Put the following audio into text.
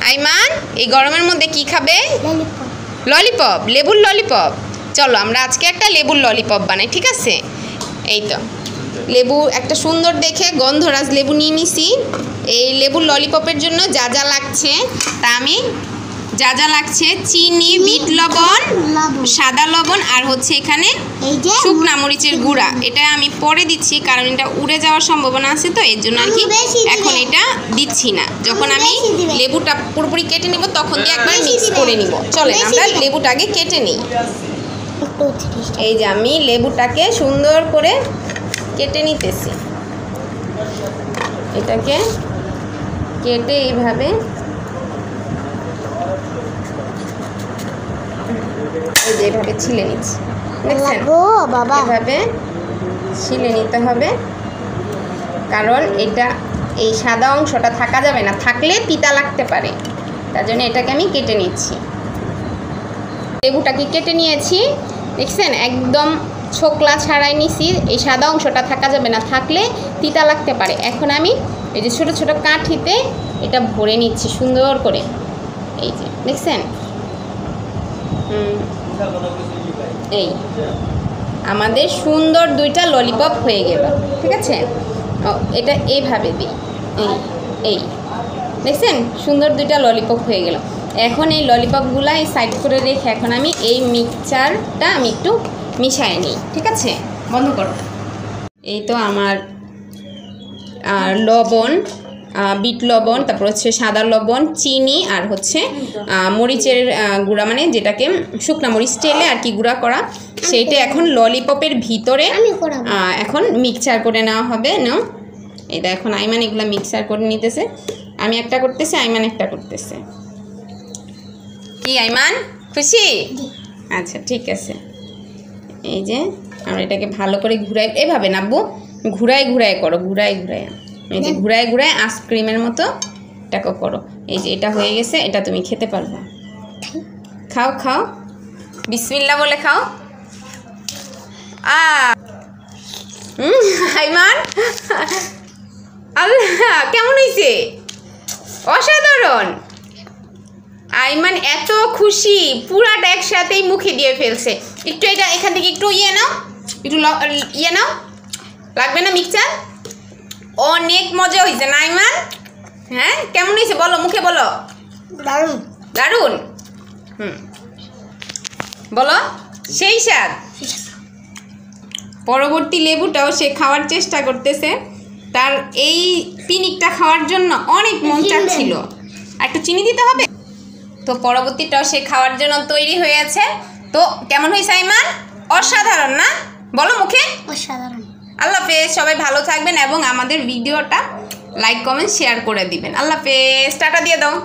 আইমান এই গরমের মধ্যে কি খাবে? ললিপপ, লেবুর ললিপপ। চলো আমরা আজকে একটা লেবুর ললিপপ বানাই, ঠিক আছে? এই তো লেবু একটা সুন্দর দেখে গন্ধরাজ লেবু নিয়ে নিছি। এই লেবুর ললিপপের জন্য যা যা লাগছে তা আমি যা লাগছে চিনি, বিট লবণ, সাদা লবণ আর হচ্ছে এখানে শুকনা মরিচের গুঁড়া। এটা আমি পরে দিচ্ছি কারণ এটা উড়ে যাওয়ার সম্ভাবনা আছে, তো এর জন্য আর কি এখন এটা দিচ্ছি না। যখন আমি লেবুটা পুরোপুরি কেটে নিব তখন দিয়ে একবার মিক্স করে নিব। চলেন আমরা লেবুটা আগে কেটে নিই। এই যে আমি লেবুটাকে সুন্দর করে কেটে নিতেছি। এটাকে কেটে এইভাবে এইভাবে ছিলে নিচ্ছি, দেখছেন? এভাবে ছিলে নিতে হবে কারণ এটা এই সাদা অংশটা থাকা যাবে না, থাকলে তিতা লাগতে পারে, তার জন্য এটাকে আমি কেটে নিচ্ছি। লেবুটাকে কেটে নিয়েছি, দেখছেন? একদম ছোকলা ছাড়াই নিছি। এই সাদা অংশটা থাকা যাবে না, থাকলে তিতা লাগতে পারে। এখন আমি এই যে ছোটো ছোটো কাঠিতে এটা ভরে নিচ্ছি সুন্দর করে। এই যে দেখছেন? এই আমাদের সুন্দর দুইটা ললিপপ হয়ে গেল, ঠিক আছে? এটা এইভাবে দিই, এই দেখছেন? সুন্দর দুইটা ললিপপ হয়ে গেল। এখন এই ললিপপগুলো এই সাইড করে রেখে এখন আমি এই মিক্সচারটা আমি একটু মিশিয়ে নিই, ঠিক আছে? বন্ধ করো। এই তো আমার লবণ, বিট লবণ, তারপর হচ্ছে সাদা লবণ, চিনি আর হচ্ছে মরিচের গুঁড়া, মানে যেটাকে শুকনা মরিচ তেলে আর কি গুঁড়া করা, সেইটা এখন ললিপপের ভিতরে এখন মিক্সচার করে নেওয়া হবে। নাও এটা এখন আইমান এগুলো মিক্সচার করে নিতেছে। আমি একটা করতেছি, আইমান একটা করতেছে। কি আইমান খুশি? আচ্ছা ঠিক আছে। এই যে আমরা এটাকে ভালো করে ঘুরাই, এভাবে নাববো, ঘুরাই ঘুরাই করো, ঘুরাই ঘুরাই। এই যে ঘুরাই ঘুরাই আইসক্রিমের মতো এটাকে করো। এই যে এটা হয়ে গেছে, এটা তুমি খেতে পারবে। খাও খাও, বিসমিল্লাহ বলে খাও। আইমান আল্লাহ কেমন হয়েছে? অসাধারণ। আইমান এত খুশি, পুরাটা একসাথেই মুখে দিয়ে ফেলছে। একটু এটা এখান থেকে একটু ইয়ে নাও, একটু ইয়ে নাও, লাগবে না মিক্সচার? অনেক মজা হয়েছে না আইমান? হ্যাঁ কেমন হয়েছে বলো, মুখে বলো। দারুণ দারুণ। বলো সেই স্বাদ। পরবর্তী লেবুটাও সে খাওয়ার চেষ্টা করতেছে, তার এই পিনিকটা খাওয়ার জন্য অনেক মন চাচ্ছিল। একটু চিনি দিতে হবে তো। পরবর্তীটাও সে খাওয়ার জন্য তৈরি হয়ে আছে। তো কেমন হয়েছে আইমান? অসাধারণ না? বলো মুখে অসাধারণ। আল্লাহ হাফেজ, সবাই ভালো থাকবেন এবং আমাদের ভিডিওটা লাইক কমেন্ট শেয়ার করে দিবেন। আল্লাহ হাফেজ, টাটা দিয়ে দাও।